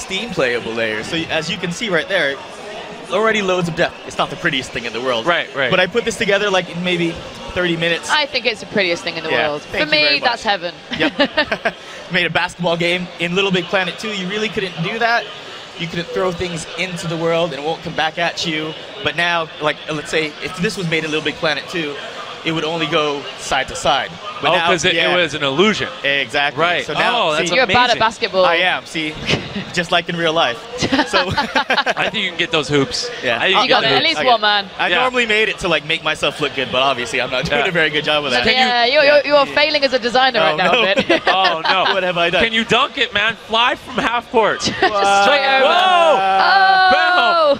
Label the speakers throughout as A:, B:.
A: 16 playable layers. So as you can see right there, already loads of depth. It's not the prettiest thing in the world.
B: Right.
A: But I put this together like in maybe 30 minutes.
C: I think it's the prettiest thing in the world. For
A: Thank you very
C: me,
A: much.
C: that's heaven.
A: Yep. Made a basketball game in Little Big Planet 2. You really couldn't do that. You couldn't throw things into the world and it won't come back at you. But now, like, let's say if this was made in Little Big Planet 2, it would only go side to side. But now,
B: because it was an illusion.
A: Exactly.
B: Right.
A: So now,
B: that's
A: see,
C: You're bad at
B: amazing.
C: basketball.
A: I am. See, just like in real life. So
B: I think you can get those hoops.
A: Yeah.
B: I think
C: You got
B: get
C: it. At
B: the hoops.
C: least one, man.
A: I
B: Yeah.
A: normally made it to like make myself look good, but obviously I'm not doing
B: Yeah.
A: a very good job of that.
C: Yeah, you're failing as a designer right now,
A: no.
C: a bit.
B: Oh, no.
A: What have I done?
B: Can you dunk it, man? Fly from half court.
C: Straight over.
B: Whoa!
C: Oh!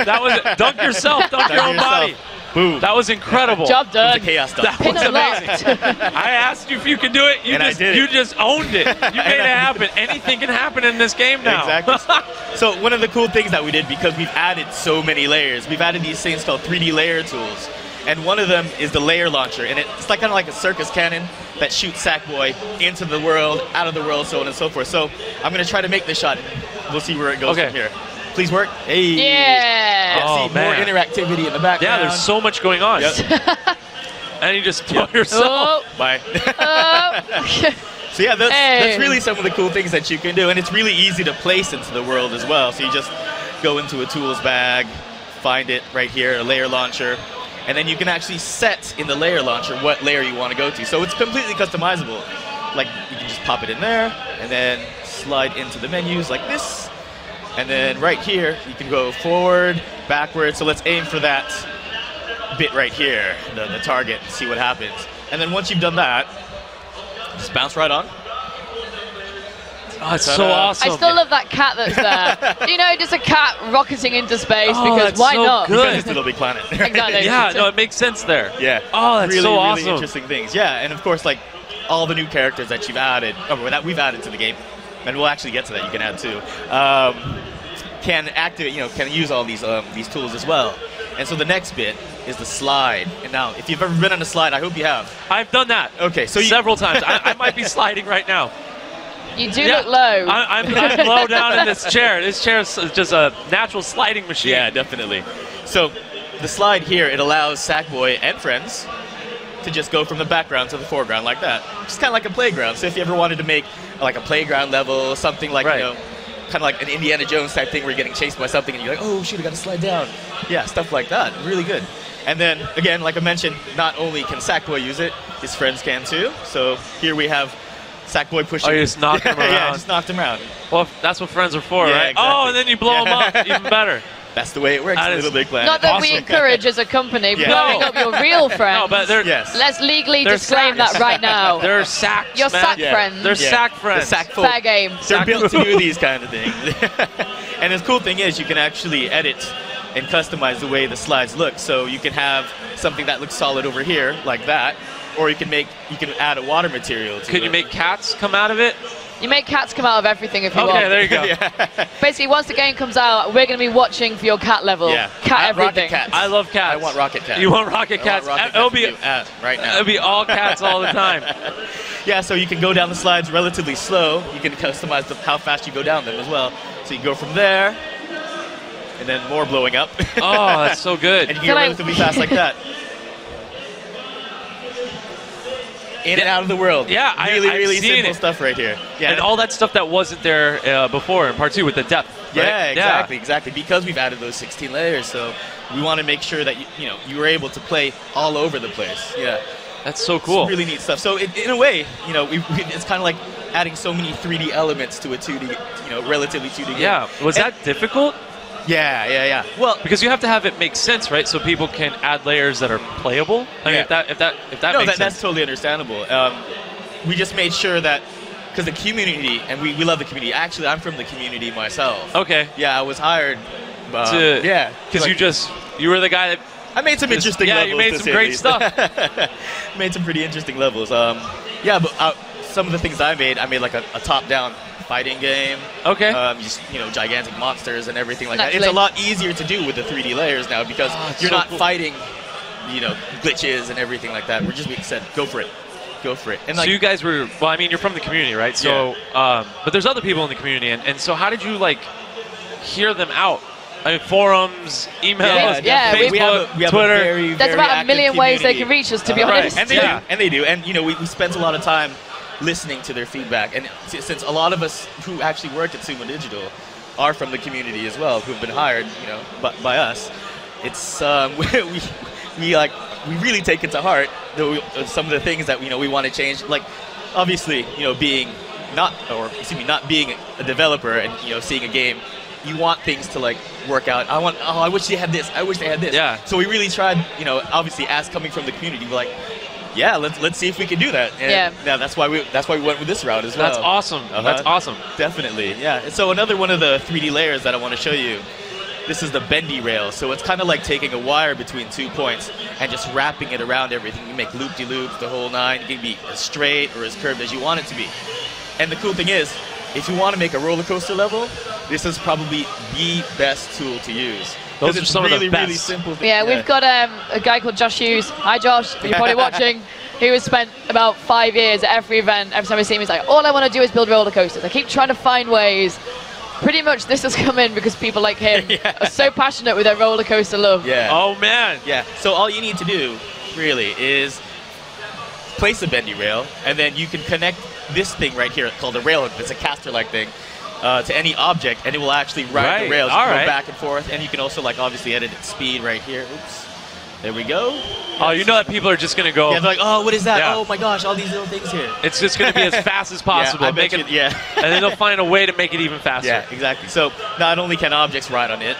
B: That was it. Dunk yourself. Dunk your own body.
A: Boom.
B: That was incredible.
C: Job
A: It was
C: done.
A: a chaos dunk.
B: That was
C: Pin
B: amazing.
C: unlocked.
B: I asked you if you could do it.
A: And I did it.
B: You just owned it. You made it
A: I
B: happen. Anything can happen in this game now.
A: Exactly. So one of the cool things that we did, because we've added so many layers, we've added these things called 3D layer tools. And one of them is the layer launcher. And it's like kind of like a circus cannon that shoots Sackboy into the world, out of the world, so on and so forth. So I'm going to try to make this shot. We'll see where it goes
B: Okay.
A: from here. Please work. Hey.
C: Yeah.
B: Oh,
A: see,
B: man.
A: more interactivity in the background.
B: Yeah, there's so much going on.
A: Yep.
B: And you just throw yourself.
C: Oh.
A: Bye.
C: Oh.
A: So yeah, that's
C: Hey.
A: really some of the cool things that you can do, and it's really easy to place into the world as well. So you just go into a tools bag, find it right here, a layer launcher, and then you can actually set in the layer launcher what layer you want to go to. So it's completely customizable. Like you can just pop it in there, and then slide into the menus like this, and then right here you can go forward, backward. So let's aim for that bit right here, the target, see what happens. And then once you've done that, just bounce right on.
B: Oh, it's so awesome.
C: I still love that cat that's there. You know, just a cat rocketing into space
B: Oh,
C: because
B: that's
C: why
B: so
C: not?
B: good.
A: Because it's a Little Big Planet.
C: Exactly.
B: Yeah, no, it makes sense there.
A: Yeah.
B: Oh, that's
A: really,
B: so
A: really
B: awesome.
A: interesting things. Yeah, and of course, like all the new characters that you've added, or that we've added to the game, and we'll actually get to that. You can add too. Can activate, can use all these tools as well. And so the next bit is the slide. And now, if you've ever been on a slide, I hope you have.
B: I've done that.
A: Okay, so
B: several times. I might be sliding right now.
C: You do look low.
B: I'm low down in this chair. This chair is just a natural sliding machine.
A: Yeah, definitely. So the slide here, it allows Sackboy and friends to just go from the background to the foreground like that. Just kind of like a playground. So if you ever wanted to make like a playground level, something like, kind of like an Indiana Jones type thing where you're getting chased by something and you're like, oh shoot, I gotta slide down. Yeah, stuff like that. Really good. And then, again, like I mentioned, not only can Sackboy use it, his friends can too. So here we have Sackboy pushing.
B: Oh, you just knocked him around.
A: Yeah, just knocked him around.
B: Well, that's what friends are for,
A: Yeah,
B: right?
A: exactly.
B: Oh, and then you blow them up. Even better.
A: That's the way it works.
B: That
A: A
B: is
A: Little Big Planet.
C: Not that we
B: Awesome.
C: encourage as a company
A: Yeah.
C: blowing
B: No.
C: up your real friends.
B: No, but they're
A: Yes.
C: Let's legally
B: They're
C: disclaim
B: sacks.
C: that right now.
B: they're sacks,
C: Your
B: man.
C: sack
A: Yeah.
C: friends.
B: They're
A: Yeah.
B: sack friends.
A: The sack folk.
C: Fair game.
A: They're
B: Sack-
A: built to do these kind of things. And the cool thing is you can actually edit and customize the way the slides look. So you can have something that looks solid over here, like that, or you can add a water material to it.
B: Can you make cats come out of it?
C: You make cats come out of everything if you
B: Okay,
C: want.
B: there you go.
A: Yeah.
C: Basically, once the game comes out, we're going to be watching for your cat level.
A: Yeah.
C: Cat
A: Rocket
C: everything.
A: Cats.
B: I love cats.
A: I want Rocket Cats.
B: You want rocket cats?
A: I want Rocket
B: It'll
A: Cats
B: be
A: to do, right now.
B: it'll be all cats all the time.
A: Yeah, so you can go down the slides relatively slow. You can customize how fast you go down them as well. So you can go from there, and then more blowing up.
B: Oh, that's so good.
A: And you can go relatively fast like that. In and out of the world.
B: Yeah,
A: really,
B: I've
A: really
B: seen
A: simple
B: it.
A: stuff right here. Yeah,
B: And all that stuff that wasn't there before in part 2 with the depth. Right?
A: Yeah, exactly. Because we've added those 16 layers, so we want to make sure that you were able to play all over the place. Yeah,
B: That's so cool.
A: It's really neat stuff. So in a way, it's kind of like adding so many 3D elements to a 2D, relatively 2D game.
B: Yeah. Was that difficult?
A: Yeah. Well,
B: Because you have to have it make sense, right? So people can add layers that are playable. I mean,
A: Yeah.
B: if that
A: no,
B: makes
A: that's
B: sense.
A: totally understandable. We just made sure that, because the community, and we love the community. Actually, I'm from the community myself.
B: Okay.
A: Yeah, I was hired.
B: Because you were the guy that.
A: I made some interesting levels.
B: you made
A: to
B: some
A: say the
B: great
A: least.
B: stuff.
A: Made some pretty interesting levels. But some of the things I made like a top-down fighting game.
B: Okay.
A: Just gigantic monsters and everything like that. It's
C: Naturally.
A: a lot easier to do with the 3D layers now because
B: Oh, it's
A: you're
B: so
A: not
B: cool.
A: fighting, glitches and everything like that. We're just being said, go for it. go for it. And
B: So you guys were, well, I mean, you're from the community, right? So, but there's other people in the community, and so how did you like hear them out? I mean, forums, emails,
C: Yeah,
B: Facebook,
A: we have
B: Twitter.
A: a very,
C: There's
A: very
C: about a
A: active
C: million ways they
A: community.
C: can reach us, to be
B: Right.
C: honest.
A: And they
B: Yeah.
A: do, and they do. And, you know, we spent a lot of time listening to their feedback. And since a lot of us who actually work at Sumo Digital are from the community as well, who've been hired, you know, by us, it's, we really take it to heart, some of the things that, you know, we want to change. Like, obviously, you know, not being a developer and, you know, seeing a game, you want things to like work out. I wish they had this. I wish they had this.
B: Yeah.
A: So we really tried, you know, obviously as coming from the community, we're like, yeah, let's see if we can do that. And
C: Yeah.
A: that's why we went with this route as well.
B: That's awesome. That's awesome.
A: Definitely. Yeah. And so another one of the 3D layers that I want to show you. This is the bendy rail. So it's kind of like taking a wire between 2 points and just wrapping it around everything. You make loop-de-loops, the whole nine. It can be as straight or as curved as you want it to be. And the cool thing is, if you want to make a roller coaster level, this is probably the best tool to use.
B: Those are
A: it's
B: some of the
A: really,
B: best.
A: really simple.
C: Yeah, we've got a guy called Josh Hughes. Hi, Josh. You're probably watching. Who has spent about 5 years at every event. Every time I see him, he's like, all I want to do is build roller coasters. I keep trying to find ways. Pretty much this has come in because people like him are so passionate with their roller coaster love.
A: Yeah.
B: Oh man.
A: Yeah. So all you need to do, really, is place a bendy rail, and then you can connect this thing right here called a rail. It's a caster-like thing. To any object, and it will actually ride
B: Right.
A: the rails,
B: All
A: go
B: right.
A: back and forth, and you can also like obviously edit its speed right here. Oops, there we go.
B: Oh, you know that people are just gonna go.
A: Yeah, they're like, oh, what is that?
B: Yeah.
A: Oh my gosh, all these little things here.
B: It's just gonna be as fast as possible.
A: Yeah, I bet
B: Make
A: you,
B: it,
A: yeah.
B: and then they'll find a way to make it even faster.
A: Yeah, exactly. So not only can objects ride on it,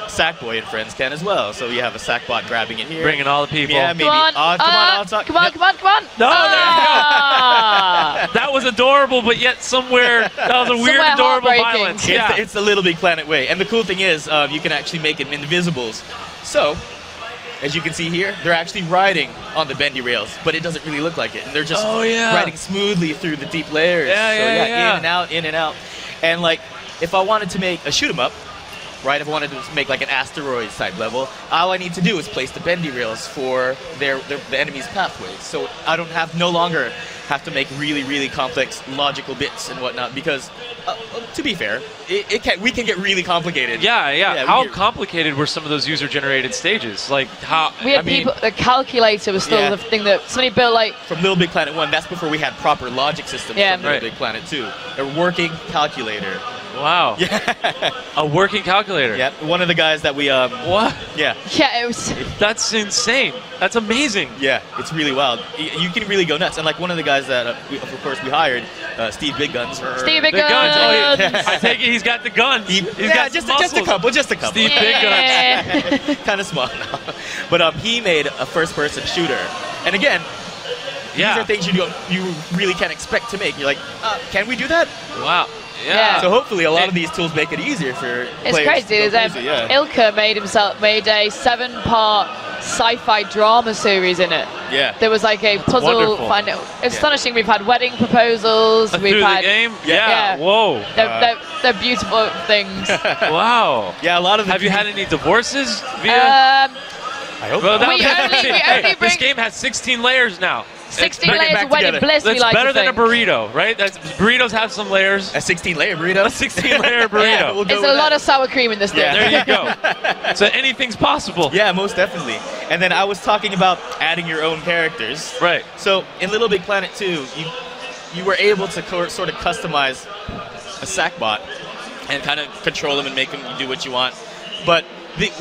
A: Sackboy and friends can as well. So you have a Sackbot grabbing it here.
B: Bringing all the people.
A: Yeah, maybe.
C: Come on,
A: Onside.
C: come on,
A: Yep.
C: come on, come on.
B: No,
C: Ah!
B: That was adorable, but yet somewhere that was a weird,
C: Somewhere
B: adorable
C: heartbreaking.
B: violence.
A: It's, it's the Little Big Planet way. And the cool thing is, you can actually make them invisibles. So, as you can see here, they're actually riding on the bendy rails, but it doesn't really look like it. And they're just
B: Oh, yeah.
A: riding smoothly through the deep layers.
B: Yeah,
A: so,
B: yeah, yeah.
A: in and out, in and out. And like, if I wanted to make a shoot 'em up, right? If I wanted to make like an asteroids type level, all I need to do is place the bendy rails for the enemy's pathways. So I don't no longer have to make really, really complex logical bits and whatnot. Because, to be fair, we can get really complicated.
B: Yeah.
A: we
B: How
A: get-
B: complicated were some of those user-generated stages? Like how?
C: We had
A: I mean-
C: people. The calculator was still
A: Yeah.
C: the thing that somebody built. Like,
A: From Little Big Planet 1, that's before we had proper logic systems
C: Yeah.
A: from Little
B: Right.
A: Big Planet 2. A working calculator.
B: Wow. A working calculator.
A: Yeah, one of the guys that we
B: What?
A: yeah.
C: yeah, it was.
B: That's insane. That's amazing.
A: Yeah, it's really wild. You can really go nuts. And like one of the guys that, of course, we hired, Steve Big Guns.
C: Steve Big
B: The guns. Oh,
C: Guns.
B: I take it he's got the guns. He's got
A: just
B: muscles.
A: a couple.
B: Steve Big Guns.
C: Yeah.
A: Kind of small now. But he made a first-person shooter. And again, these are
B: Yeah.
A: things you really can't expect to make. You're like, can we do that?
B: Wow.
C: Yeah.
B: Yeah.
A: So hopefully a lot of these tools make it easier for
C: It's
A: players
C: crazy.
A: to go
C: There's,
A: crazy, yeah.
C: Ilka made a 7-part sci-fi drama series in it.
A: Yeah.
C: There was like a puzzle.
B: Wonderful.
C: It's astonishing. We've had wedding proposals.
B: Through
C: We've
B: the
C: had.
B: game?
C: Yeah.
B: Whoa.
C: They're beautiful things.
B: Wow.
A: Yeah, a lot of the
B: Have you had any divorces via?
A: I hope
B: Well,
A: not.
C: we
B: that-
C: only
B: Hey,
C: bring-
B: this game has 16 layers now.
C: 16
A: bring it
C: layers
A: back
C: of wedding
A: together.
C: bliss. We
B: That's
C: like
B: better
C: to
B: than a
C: think.
B: burrito, right? Burritos have some layers.
A: A 16-layer burrito.
B: A 16-layer burrito.
A: Yeah, we'll go
C: There's
A: with
C: a lot
A: that.
C: of sour cream in this thing.
A: Yeah.
B: There you go. So anything's possible.
A: Yeah, most definitely. And then I was talking about adding your own characters.
B: Right.
A: So in Little Big Planet 2, you were able to sort of customize a Sackbot and kind of control them and make them do what you want. But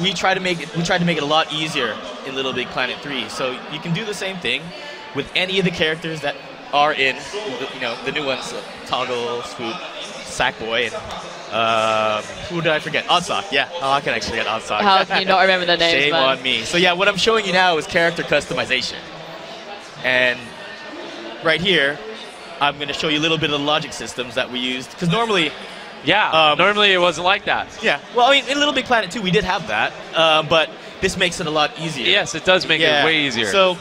A: we tried to make it a lot easier in Little Big Planet 3. So you can do the same thing with any of the characters that are in, the new ones, Toggle, Swoop, Sackboy, and who did I forget? Oddsock, yeah. Oh, I can actually get Oddsock.
C: How can you not remember their names,
A: Shame
C: man?
A: on me. So yeah, what I'm showing you now is character customization. And right here, I'm going to show you a little bit of the logic systems that we used. Because normally,
B: Yeah. Normally it wasn't like that.
A: yeah, well, I mean, in Little Big Planet 2, we did have that. But this makes it a lot easier.
B: Yes, it does make it way easier.
A: So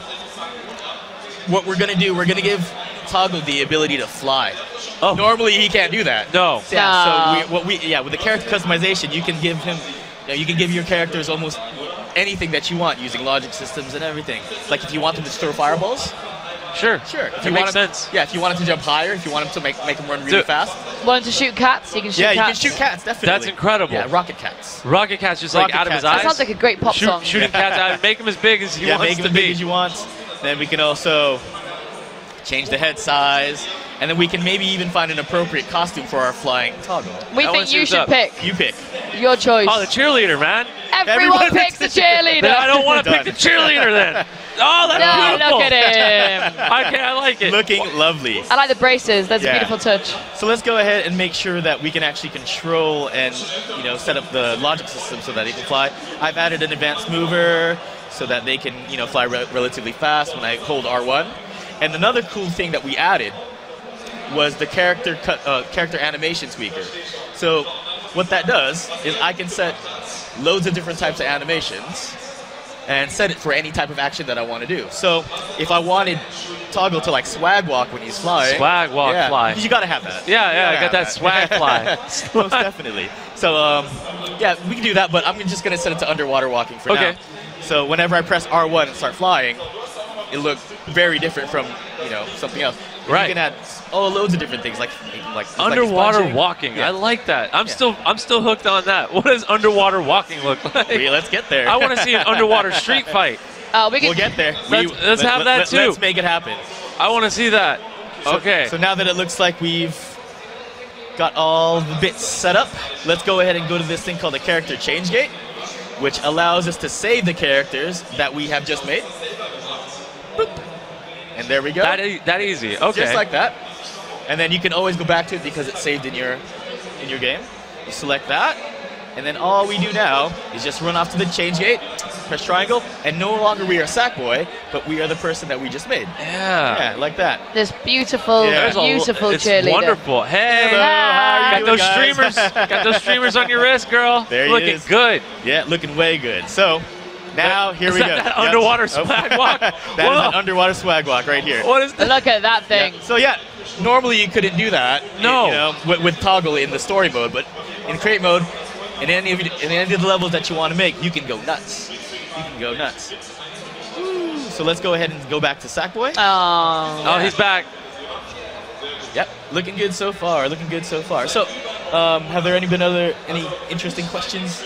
A: what we're going to do, we're going to give Toggle the ability to fly.
B: Oh.
A: Normally, he can't do that.
B: No.
A: Yeah, so with the character customization, you can give him, you can give your characters almost anything that you want using logic systems and everything. Like if you want them to store fireballs,
B: Sure.
A: Sure. If
B: It
A: you
B: makes
A: want
B: sense.
A: Yeah, if you want him to jump higher, if you want him to make him run really fast.
C: Wanting to shoot cats, you can shoot
A: Yeah,
C: cats.
A: you can shoot cats, definitely.
B: That's incredible.
A: Yeah, rocket cats.
B: Rocket Cat's just like
A: Rocket
B: out of his
A: Cat's-
B: eyes.
C: That sounds like a great pop song.
B: Shooting cats out. Make him as big as he
A: Yeah,
B: wants
A: make
B: to
A: him as
B: be.
A: big as you want. Then we can also change the head size, and then we can maybe even find an appropriate costume for our flying toggle.
C: We
B: I wanna
C: think
B: see
C: you
B: what's
C: should
B: up.
C: pick.
A: You pick.
C: Your choice.
B: Oh, the cheerleader, man.
C: Everyone
A: Everyone
C: picks the
A: picks the
C: cheerleader.
B: Then I don't want to
A: Done.
B: pick the cheerleader then. Oh, that's
C: No,
B: beautiful.
C: look at him.
B: Okay, I like it.
A: Looking lovely.
C: I like the braces. That's
A: Yeah.
C: a beautiful touch.
A: So let's go ahead and make sure that we can actually control and set up the logic system so that they can fly. I've added an advanced mover so that they can fly relatively fast when I hold R1. And another cool thing that we added was the character animation tweaker. So what that does is I can set loads of different types of animations and set it for any type of action that I want to do. So if I wanted Toggle to like swag walk when he's flying.
B: Swag walk,
A: yeah,
B: fly.
A: You gotta have that.
B: Yeah,
A: You
B: I
A: gotta
B: got
A: have
B: that swag fly.
A: Most definitely. So yeah, we can do that, but I'm just gonna set it to underwater walking for
B: Okay.
A: now. So whenever I press R1 and start flying, it look very different from something else.
B: Right.
A: You can add loads of different things like
B: Underwater
A: sponging.
B: walking.
A: Yeah.
B: I like that. I'm still hooked on that. What does underwater walking look like?
A: Let's get there.
B: I want to see an underwater street fight.
C: We can
A: We'll get there.
B: Let's have that too.
A: Let's make it happen.
B: I want to see that. Okay.
A: So now that it looks like we've got all the bits set up, let's go ahead and go to this thing called the character change gate, which allows us to save the characters that we have just made. Boop. And there we go.
B: that easy. Okay.
A: Just like that. And then you can always go back to it because it's saved in your game. You select that, and then all we do now is just run off to the change gate, press triangle, and no longer we are Sackboy, but we are the person that we just made.
B: Yeah.
A: Yeah, like that.
C: this beautiful,
A: Yeah.
C: beautiful
B: It's
C: cheerleader.
B: wonderful. Hey.
A: Hello, how are you
B: Got those
A: doing, guys?
B: streamers. Got those streamers on your wrist, girl.
A: There he
B: Looking
A: is.
B: good.
A: Yeah, looking way good. So now here
B: Is
A: we
B: that
A: go.
B: that
A: Yep.
B: underwater swag walk?
A: That is
B: Whoa.
A: an underwater swag walk right here.
B: What is that?
C: Look at that
A: Yeah.
C: thing.
A: So yeah, normally you couldn't do that.
B: No.
A: With toggle in the story mode, but in create mode, in any of the levels that you want to make, you can go nuts. You can go nuts. Woo. So let's go ahead and go back to Sackboy.
B: Oh, he's back.
A: Yep, looking good so far. Looking good so far. So, have there any interesting questions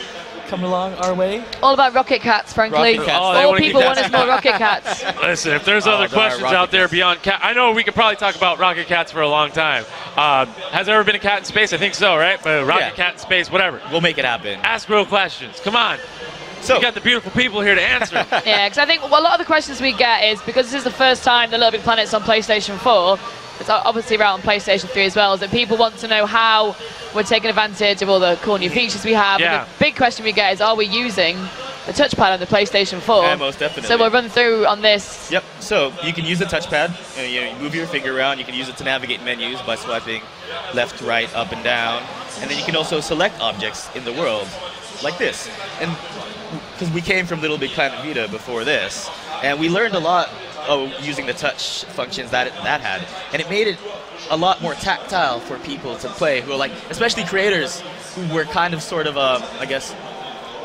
A: coming along our way?
C: All about rocket cats, frankly.
A: Rocket cats.
B: Oh, they
C: All
B: wanna keep
C: people
B: that-
C: want is more rocket cats.
B: Listen, if there's
A: Oh,
B: other
A: there are
B: questions
A: rocket
B: out there
A: cats.
B: beyond cat, I know we could probably talk about rocket cats for a long time. Has there ever been a cat in space? I think so, right? But rocket
A: Yeah.
B: cat in space, whatever.
A: We'll make it happen.
B: Ask real questions. Come on.
A: So,
B: We got the beautiful people here to answer.
C: Yeah, because I think a lot of the questions we get is because this is the first time the Little Big Planet's on PlayStation 4. It's obviously around on PlayStation 3 as well. Is that people want to know how we're taking advantage of all the cool new features we have.
B: Yeah.
C: And the big question we get is, are we using the touchpad on the PlayStation 4?
A: Yeah, most definitely.
C: So we'll run through on this.
A: Yep. So you can use the touchpad. You move your finger around. You can use it to navigate menus by swiping left, right, up, and down. And then you can also select objects in the world, like this. And because we came from Little Big Planet Vita before this, and we learned a lot using the touch functions that had, and it made it a lot more tactile for people to play who are like, especially creators who were kind of sort of I guess.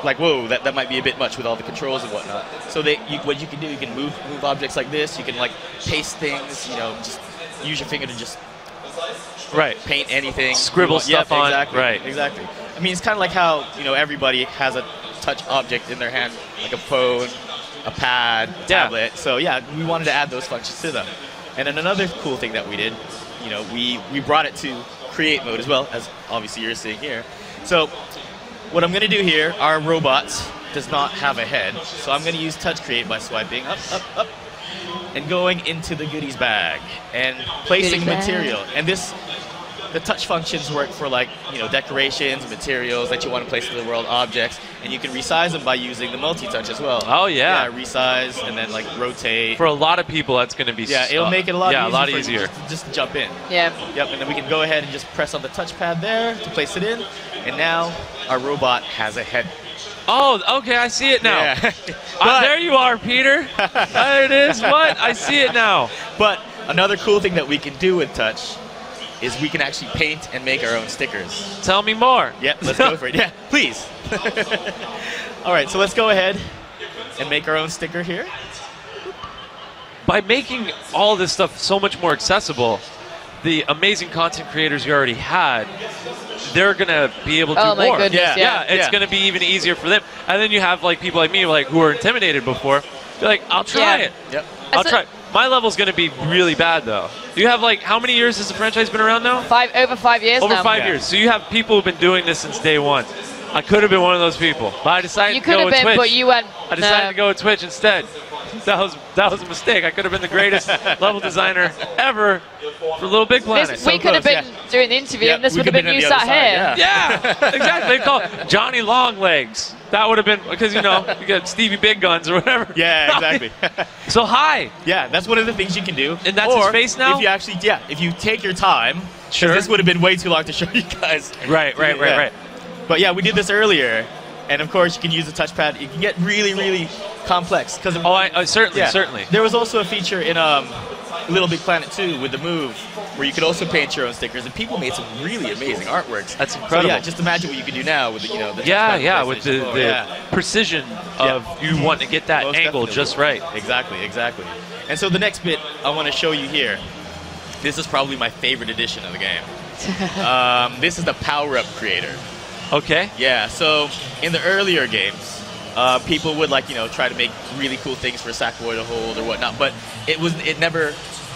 A: Like, whoa, that might be a bit much with all the controls and whatnot. So what you can do, you can move objects like this. You can like paste things. Just use your finger to just
B: Right.
A: paint anything.
B: Scribble
A: Yep,
B: stuff on.
A: Exactly.
B: Right.
A: Exactly. I mean, it's kind of like how everybody has a touch object in their hand, like a phone, a pad,
B: Yeah.
A: tablet. So yeah, we wanted to add those functions to them. And then another cool thing that we did, we brought it to create mode as well, as obviously you're seeing here. So what I'm going to do here, our robot does not have a head, so I'm going to use touch create by swiping up, up, up, and going into the goodies bag and placing
C: Goodies bag.
A: material. And the touch functions work for like, decorations, materials that you want to place in the world, objects, and you can resize them by using the multi-touch as well.
B: Oh, yeah.
A: Resize and then like rotate.
B: For a lot of people, that's going to be
A: Yeah, it'll make it a lot easier.
B: a lot
A: for you
B: easier.
A: just to jump in.
C: Yeah.
A: Yep, and then we can go ahead and just press on the touchpad there to place it in, and now our robot has a head.
B: Oh, okay, I see it now.
A: Yeah.
B: There you are, Peter. There it is. What? I see it now.
A: But another cool thing that we can do with touch is we can actually paint and make our own stickers.
B: Tell me more.
A: Yep, let's go for it. Yeah, please. All right, so let's go ahead and make our own sticker here.
B: by making all this stuff so much more accessible, the amazing content creators you already had, they're gonna be able to do
C: Oh my
B: more.
C: goodness, yeah.
B: It's
A: Yeah.
B: gonna be even easier for them. And then you have like people like me, like who were intimidated before. You're like, I'll try
C: Yeah.
B: it.
A: Yep.
B: I'll
C: That's
B: try. My level's gonna be really bad though. You have like how many years has the franchise been around now?
C: Over 5 years
B: Over
C: now.
B: 5
A: Yeah.
B: years. So you have people who've been doing this since day one. I could have been one of those people, but I decided
C: You
B: to
C: could
B: go
C: have
B: with
C: been,
B: Twitch.
C: but you went.
B: I decided
C: no.
B: to go with Twitch instead. That was a mistake. I could have been the greatest level designer ever for Little Big Planet.
C: This, we could have
A: close,
C: been doing the interview,
A: Yeah,
C: and this
A: we
C: would have
A: could've
C: been
A: been
C: you
A: on the
C: sat
A: other
C: here.
A: side, yeah.
B: Yeah, exactly. They call it Johnny Longlegs. That would have been because you got Stevie Big Guns or whatever.
A: Yeah, exactly.
B: So hi.
A: Yeah, that's one of the things you can do.
B: And that's his
A: Or
B: face now?
A: If you actually, if you take your time, 'cause
B: Sure.
A: this would have been way too long to show you guys.
B: Right.
A: Yeah. But yeah, we did this earlier, and of course you can use the touchpad. You can get really, really complex because
B: Oh, I certainly.
A: There was also a feature in Little Big Planet 2 with the Move, where you could also paint your own stickers, and people made some really amazing artworks.
B: That's incredible.
A: So yeah, just imagine what you could do now with the the
B: Yeah,
A: touchpad
B: yeah, with the,
A: PlayStation 4.
B: the precision of you want to get that
A: Most
B: angle
A: definitely.
B: just right.
A: Exactly. And so the next bit I want to show you here. This is probably my favorite edition of the game. This is the power-up creator.
B: Okay.
A: Yeah, so in the earlier games, people would try to make really cool things for Sackboy to hold or whatnot, but it never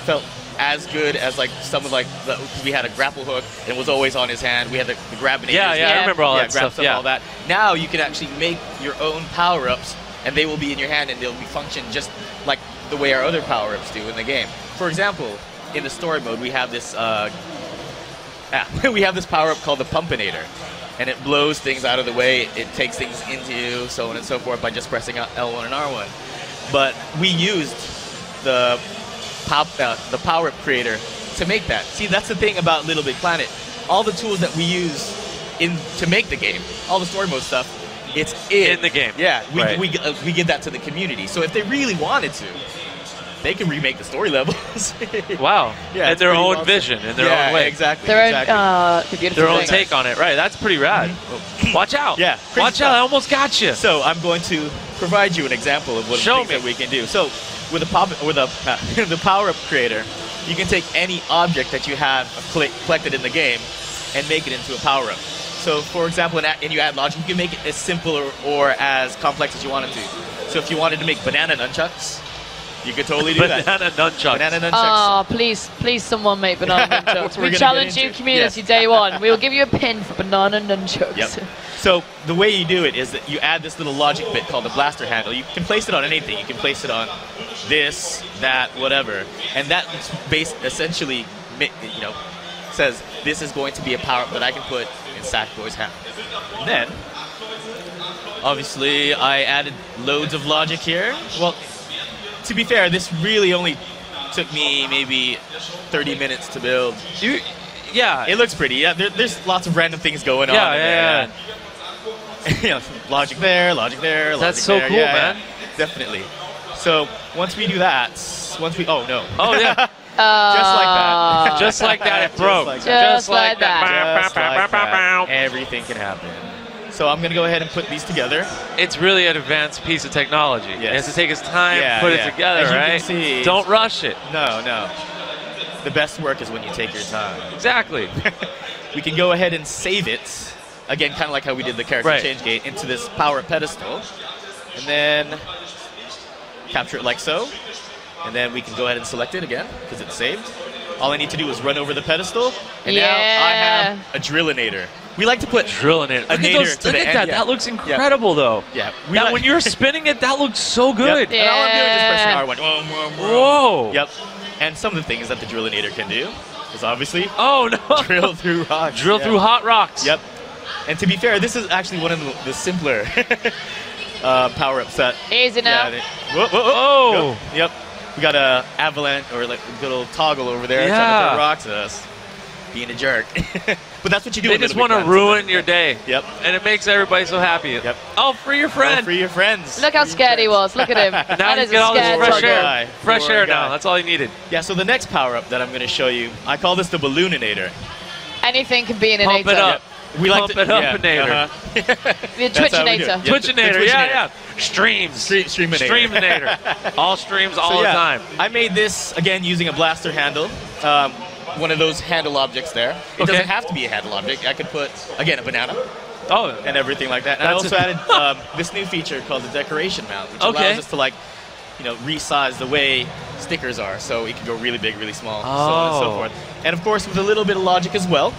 A: felt as good as some of because we had a grapple hook and it was always on his hand. We had the grabbing.
B: Yeah, I remember all that
A: grab
B: stuff. Yeah.
A: all that. Now you can actually make your own power-ups, and they will be in your hand, and they'll be function just like the way our other power-ups do in the game. For example, in the story mode, we have this we have this power-up called the Pumpinator, and it blows things out of the way. It takes things into you, so on and so forth, by just pressing L1 and R1. But we used the power-up creator to make that. See, that's the thing about Little Big Planet. All the tools that we use to make the game, all the story mode stuff, it's
B: In the game.
A: Yeah,
B: Right.
A: we give that to the community. So if they really wanted to, they can remake the story levels.
B: Wow.
A: Yeah,
B: and
A: it's
B: their
A: pretty
B: own
A: awesome.
B: vision, in their
A: Yeah,
B: own way.
A: Exactly.
C: Their
A: exactly.
C: own, the beautiful
B: Their own
C: thing.
B: take on it. Right. That's pretty rad. Watch out.
A: Yeah, crazy
B: Watch
A: stuff.
B: out. I almost got you.
A: So I'm going to provide you an example of what
B: Show
A: things
B: me.
A: that we can do. So with the power-up creator, you can take any object that you have collected in the game and make it into a power-up. So for example, and you add logic, you can make it as simple or as complex as you want it to. So if you wanted to make banana nunchucks, you could totally do that.
B: Banana nunchucks.
A: Banana nunchucks.
C: Oh, please, someone make banana
A: That's
C: nunchucks.
A: what we're
C: We
A: gonna
C: challenge
A: get
C: you,
A: into.
C: community,
A: Yes.
C: day one. We will give you a pin for banana nunchucks.
A: Yep. So the way you do it is that you add this little logic bit called the blaster handle. You can place it on anything. You can place it on this, that, whatever, and that essentially, says this is going to be a power-up that I can put in Sackboy's hand. And then, obviously, I added loads of logic here. Well, to be fair, this really only took me maybe 30 minutes to build.
B: Yeah.
A: It looks pretty. Yeah, there's lots of random things going on.
B: Yeah,
A: in
B: yeah,
A: there. Logic there, logic there, logic
B: That's so
A: there.
B: cool,
A: Yeah,
B: man.
A: yeah, definitely. So once we do that, oh no.
B: Oh, yeah.
A: Just like that.
B: Just like that, it
A: Just
B: broke.
A: like that.
C: Just like that.
A: Just like that. Everything can happen. So I'm gonna go ahead and put these together.
B: It's really an advanced piece of technology. It has to take its time,
A: Yeah,
B: put
A: yeah.
B: it together,
A: As you can
B: right?
A: see,
B: Don't rush it.
A: No. The best work is when you take your time.
B: Exactly.
A: We can go ahead and save it. Again, kind of like how we did the character
B: Right.
A: change gate, into this power pedestal. And then capture it like so. And then we can go ahead and select it again, because it's saved. All I need to do is run over the pedestal. And now I have a Drillinator. We like to put
B: Drilling it. Look
A: nader
B: at,
A: to
B: look
A: the
B: at
A: end,
B: that.
A: yeah.
B: That looks incredible, though.
A: Yeah.
B: Now, when you're spinning it, that looks so good.
A: Yep. And all I'm doing is
C: Yeah.
A: pressing R1.
B: Whoa.
A: Yep. And some of the things that the Drillinator can do is obviously
B: Oh, no.
A: drill through rocks.
B: Drill
A: Yeah.
B: through hot rocks.
A: Yep. And to be fair, this is actually one of the simpler power-ups that.
C: Easy now.
B: Oh.
A: Yep. We got a avalanche or like a good old toggle over there trying to
B: Yeah.
A: throw rocks at us. Being a jerk. But that's what you do.
B: They
A: in
B: just
A: Little
B: want
A: Big
B: to
A: Planet.
B: ruin your day.
A: Yep.
B: And it makes everybody so happy.
A: Yep.
B: Oh, free your friend.
A: For your friends.
C: Look how scared he was. Look at him.
B: Now
C: That
B: you
C: is
B: get
C: a
B: all this
C: scared
B: fresh
C: tiger.
B: air.
A: guy.
B: Fresh
A: Poor
B: air
A: guy.
B: now. That's all you needed.
A: Yeah, so the next power-up that I'm going to show you, I call this the Ballooninator.
C: Anything can be an
B: Pump it
C: innator.
B: up.
A: We like
B: Pump
A: to
B: it up,
A: yeah,
B: Nader.
C: The
A: That's how we do it.
C: Twitchinator.
A: Yeah,
B: Twitchinator, yeah.
A: Twitchinator.
B: Streams.
A: Streaminator.
B: Streaminator. All streams all
A: So,
B: the
A: yeah,
B: time.
A: I made this again using a blaster handle. One of those handle objects there. It
B: Okay.
A: doesn't have to be a handle object. I could put again a banana
B: Oh,
A: and everything like that. And I
B: That's
A: also
B: a-
A: added this new feature called the decoration mount, which
B: Okay.
A: allows us to resize the way stickers are, so it can go really big, really small, so on and so
B: Oh.
A: forth. And of course, with a little bit of logic as well,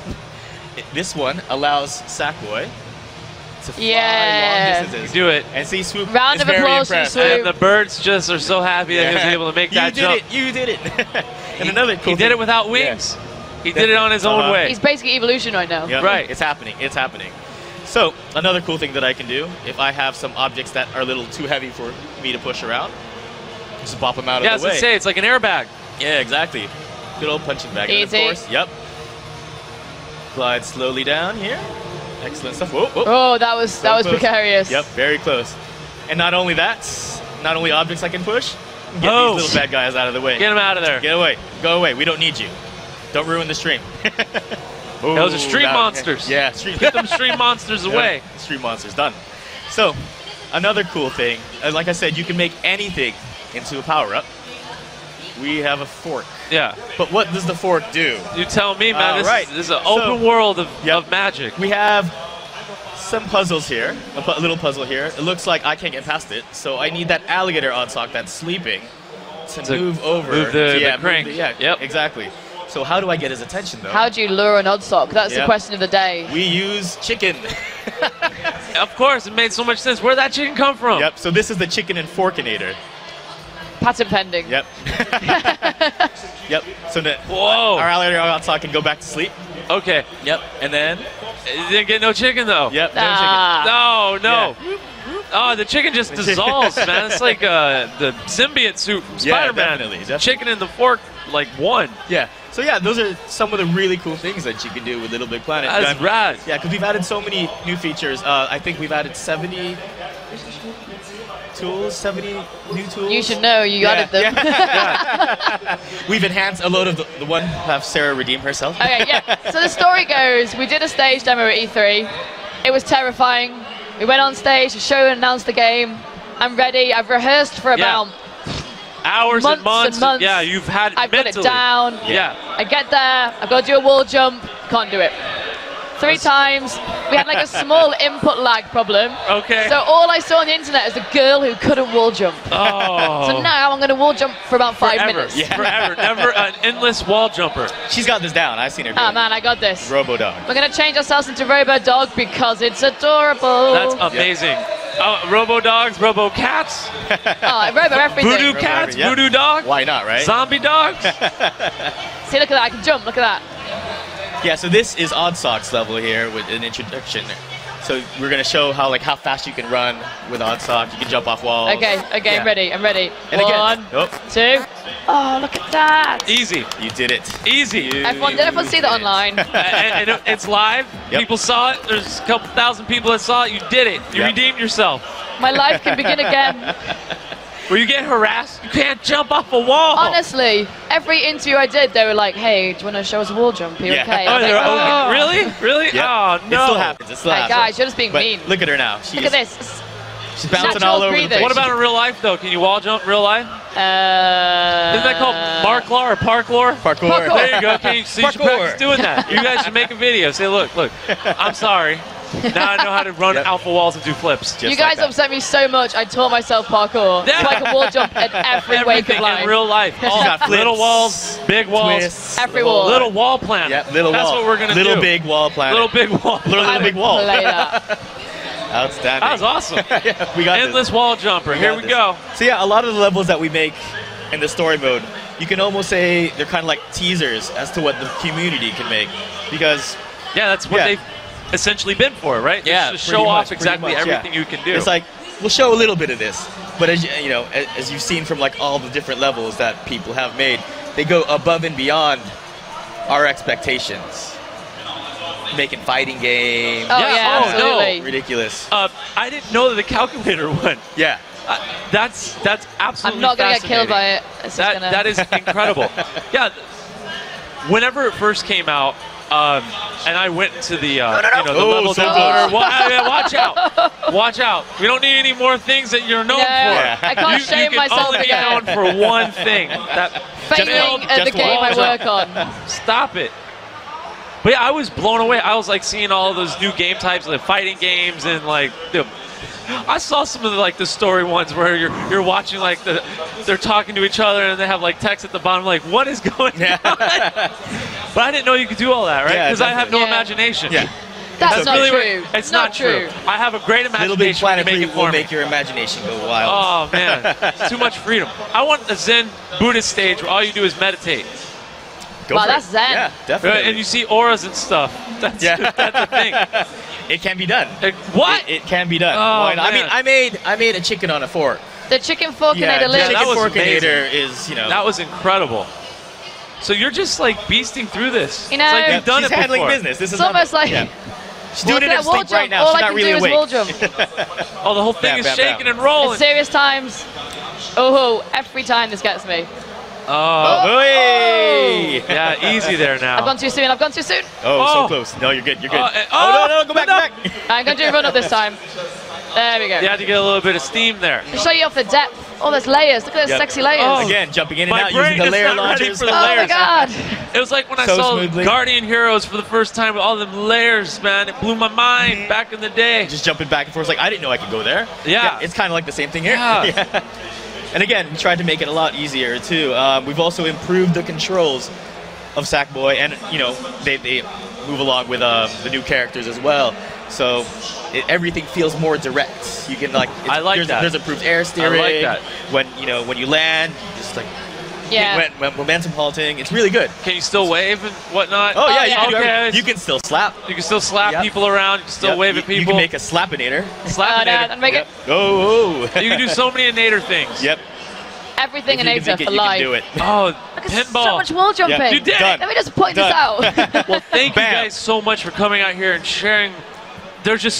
A: this one allows Sackboy to fly
C: Yeah.
A: long distances.
B: do it.
A: And see, Swoop
C: Round
A: is
C: of
A: very
C: applause for
A: impressed.
C: Swoop.
B: And the birds just are so happy that he was able to make that
A: you
B: jump.
A: You did it. And another cool
B: He did
A: thing-
B: it without wings. He did it on his own
A: Uh-huh.
B: way.
C: He's basically evolution right now.
A: Yeah.
B: Right.
A: It's happening. It's happening. So another cool thing that I can do, if I have some objects that are a little too heavy for me to push around, just pop them out
B: Yeah, I
A: of
B: was
A: the way.
B: gonna say it's like an airbag.
A: Yeah, exactly. Good old punching bag. And
C: Easy.
A: of course, yep. Glide slowly down here. Excellent stuff. Whoa, whoa.
C: Oh, that was
A: So close.
C: precarious.
A: Yep, very close. And not only that, not only objects I can push, get
B: Oh.
A: these little bad guys out of the way.
B: Get him out of there.
A: Get away. Go away. We don't need you. Don't ruin the stream.
B: Those are stream
A: Ooh,
B: monsters.
A: Yeah, stream.
B: Get them stream monsters away.
A: Yeah, stream monsters, done. So, another cool thing, like I said, you can make anything into a power-up. We have a fork.
B: Yeah.
A: But what does the fork do?
B: You tell me, man. This,
A: right.
B: this is an
A: So-
B: open world of,
A: Yep.
B: of magic.
A: We have some puzzles here, a little puzzle here. It looks like I can't get past it, so I need that alligator Oddsock that's sleeping to
B: To
A: move over.
B: move the
A: yeah,
B: crank.
A: yeah,
B: Yep.
A: exactly. So how do I get his attention, though?
C: How do you lure an Oddsock? That's the
A: Yep.
C: question of the day.
A: We use chicken.
B: Of course, it made so much sense. Where'd that chicken come from?
A: Yep, so this is the chicken and forkinator.
C: Patent pending.
A: Yep. Yep. So the,
B: Whoa.
A: our alligator Oddsock can go back to sleep.
B: Okay.
A: Yep. And then,
B: You didn't get no chicken, though.
A: yep, no
C: Ah.
B: No. Oh, the chicken just dissolves, man. It's like the symbiote suit from
A: Yeah,
B: Spider-Man.
A: definitely.
B: Chicken in the fork, like one.
A: chicken. Yeah. So yeah, those are some of the really cool things that you can do with Little Big Planet.
B: That's
A: And-
B: rad.
A: Yeah, because we've added so many new features. I think we've added 70 tools, 70 new tools.
C: You should know. You added them.
A: We've enhanced a load of the one have Sarah redeem herself.
C: Okay, yeah. So the story goes, we did a stage demo at E3. It was terrifying. We went on stage to show and announce the game. I'm ready. I've rehearsed for
B: Yeah.
C: about
B: Hours
C: months
B: and months.
C: and months.
B: Yeah, you've had
C: I've got it
B: mentally.
C: down.
B: Yeah.
C: I get there. I've got to do a wall jump. Can't do it. 3 times. We had like a small input lag problem.
B: Okay.
C: So all I saw on the internet is a girl who couldn't wall jump.
B: Oh.
C: So now I'm going to wall jump for about 5
B: Forever.
C: minutes.
A: Yeah.
B: Forever. Never an endless wall jumper.
A: She's got this down. I've seen her do
C: Oh
A: it.
C: man, I got this.
A: Robo-Dog.
C: We're going to change ourselves into Robo Dog because it's adorable.
B: That's amazing. Robo dogs, robo cats,
C: Oh, Robo everything.
B: voodoo
A: Robo
B: cats,
A: every- yeah.
B: voodoo dogs,
A: Why not, right?
B: zombie dogs.
C: See, look at that. I can jump. Look at that.
A: Yeah, so this is Oddsock's level here with an introduction. So we're gonna show how fast you can run with Oddsock. You can jump off walls.
C: Okay,
A: Yeah.
C: I'm ready. I'm ready.
A: And
C: One,
A: again, oh,
C: 2. Oh, look at that.
B: Easy,
A: you did it.
B: easy.
A: You
C: Did everyone see that
A: did it.
C: online?
B: And it's live.
A: Yep.
B: People saw it. There's a couple thousand people that saw it. You did it. You
A: Yep.
B: redeemed yourself.
C: My life can begin again.
B: Were you getting harassed? You can't jump off a wall.
C: Honestly, every interview I did, they were like, "Hey, do you want to show us a wall jump? Are you
A: Yeah.
C: okay?" I
B: Oh,
C: was
B: they're
C: like,
B: oh, really? Really?
A: Yep.
B: Oh,
A: It
B: no.
A: still happens. It still
C: Hey,
A: happens.
C: guys, you're just being
A: But
C: mean.
A: look at her now.
C: Look at this.
A: She's bouncing
C: Natural
A: all over the
C: breathing.
A: place.
B: What about in real life, though? Can you wall jump in real life? Isn't that called Marklaw or Parklaw?
A: Parkour?
C: Parkour.
B: There you go. Can you, so you should
A: Parkour.
B: practice doing that. You guys should make a video. Say, look, I'm sorry. Now I know how to run
A: Yep.
B: alpha walls and do flips.
A: Just
C: You
A: like
C: guys
A: that.
C: upset me so much, I taught myself parkour.
B: Yeah.
C: So I can wall jump at every wake of
B: Everything
C: life.
B: in real life. All
A: got flips,
B: little walls, big walls,
A: Twists,
C: Every wall.
B: little wall planet.
A: Yep, little
B: That's
A: wall.
B: what we're gonna do.
A: Little big wall planet.
B: Little big wall.
A: Little
C: I
A: big
C: would
A: wall.
C: play that.
A: Outstanding.
B: That was awesome.
A: Yeah, we got
B: Endless
A: this.
B: wall jumper. Here
A: got
B: we
A: this.
B: go.
A: So yeah, a lot of the levels that we make in the story mode, you can almost say they're kind of like teasers as to what the community can make, because
B: Yeah, that's what
A: Yeah.
B: they've essentially been for, right?
A: Yeah,
B: Just to
A: pretty
B: show off
A: much, pretty
B: exactly
A: much, yeah.
B: everything you can do.
A: it's like we'll show a little bit of this, but as you know, as you've seen from like all the different levels that people have made, they go above and beyond our expectations. Making fighting games,
C: Oh,
B: Yeah,
C: yeah,
B: oh, no.
C: absolutely.
A: ridiculous.
B: I didn't know that the calculator won.
A: Yeah.
B: That's absolutely
C: I'm not going to get killed
B: fascinating.
C: by it. It's just
B: That is incredible. Yeah. Whenever it first came out, And I went into the, the
A: Oh,
B: level
A: so
B: devoter.
A: close.
B: Watch out. Watch out. We don't need any more things that you're known
C: No,
B: for.
C: I can't
B: you
C: shame
B: can
C: myself
B: only
C: again.
B: be known for one thing. That
C: Failing at the
A: just
C: game I
B: one.
C: work on.
B: Stop it. But yeah, I was blown away. I was like seeing all those new game types, like fighting games, and like I saw some of the story ones where you're watching like they're talking to each other and they have like text at the bottom like what is going on? But I didn't know you could do all that, right?
A: Yeah,
B: Because I have no
C: Yeah.
B: imagination.
A: Yeah.
C: That's not
B: really
C: true.
B: It's not true. I have a great
A: Little Big
B: imagination when you
A: Planet
B: make
A: 3
B: it for
A: will
B: me.
A: make your imagination go wild.
B: Oh man, it's too much freedom. I want a Zen Buddhist stage where all you do is meditate.
A: Go
C: Wow,
A: for
C: that's
A: it.
C: zen.
A: Yeah, definitely.
B: And you see auras and stuff. That's,
A: Yeah.
B: that's the thing.
A: It can be done.
B: What?
A: It can be done.
B: Oh,
A: Why not?
B: man.
A: I made a chicken on a fork.
C: The chicken forkinator
A: Yeah,
C: lives.
B: that
A: chicken
B: was
A: forkinator is,
B: That was incredible. So you're just like beasting through this.
C: You know-
B: it's like
C: Yeah,
B: you've done
A: she's
B: it
A: handling
B: before.
A: business. This is
C: It's almost like
A: she's doing it in
C: walking
A: her
C: at wall
A: sleep right
C: jump.
A: now.
C: All
A: She's
C: I
A: not
C: can
A: really
C: do is
A: awake.
C: wall jump.
B: Oh, the whole thing
A: Bam,
B: is
A: bam,
B: shaking
A: bam.
B: and rolling.
C: At serious times. Oh, every time this gets me.
B: Oh,
A: Hey!
B: yeah, easy there now.
C: I've gone too soon. I've gone too soon.
A: Oh,
B: Oh.
A: so close. No, you're good. You're good.
B: Oh,
A: No, go back,
B: no.
A: go back.
C: I'm going to do a run up this time. There we go.
B: You had to get a little bit of steam there.
C: To show you off the depth. Oh, there's layers. Look at those
A: Yep.
C: sexy layers.
B: Oh.
A: Again, jumping in and
B: My
A: out using
B: brain
A: the
B: is
A: layer
B: not ready
A: launchers.
B: for the
C: Oh my
B: layers.
C: god.
B: It was like when I
A: So
B: saw
A: smoothly.
B: Guardian Heroes for the first time with all them layers, man. It blew my mind back in the day.
A: Just jumping back and forth. Like, I didn't know I could go there.
B: Yeah.
A: It's kind of like the same thing here.
B: Yeah.
A: And again, we tried to make it a lot easier too. We've also improved the controls of Sackboy, and they move along with the new characters as well. So everything feels more direct. You can
B: I like
A: there's,
B: that.
A: There's improved air steering.
B: like that.
A: When you land, you just like
C: Yeah.
A: when momentum halting. It's really good.
B: Can you still wave and whatnot?
A: Oh yeah,
C: yeah.
A: you can, do
B: Okay.
A: everything. You can still slap.
B: You can still slap
A: Yep.
B: people around. You can still
A: Yep.
B: wave at
A: You
B: people.
A: can make a slapinator.
B: Slapinator.
C: And make it
A: Oh.
B: You can do so many Nader things.
A: Yep.
C: everything
A: If
C: in
A: you can
C: Nader
A: make it,
C: for
A: you
C: life.
A: can do it.
B: Oh,
C: Look at
B: pinball.
C: so much wall jumping.
A: Yeah.
B: You did it.
A: Done.
C: Let me just point
A: Done.
C: this out.
B: Well, thank you
A: Bam.
B: guys so much for coming out here and sharing. There's just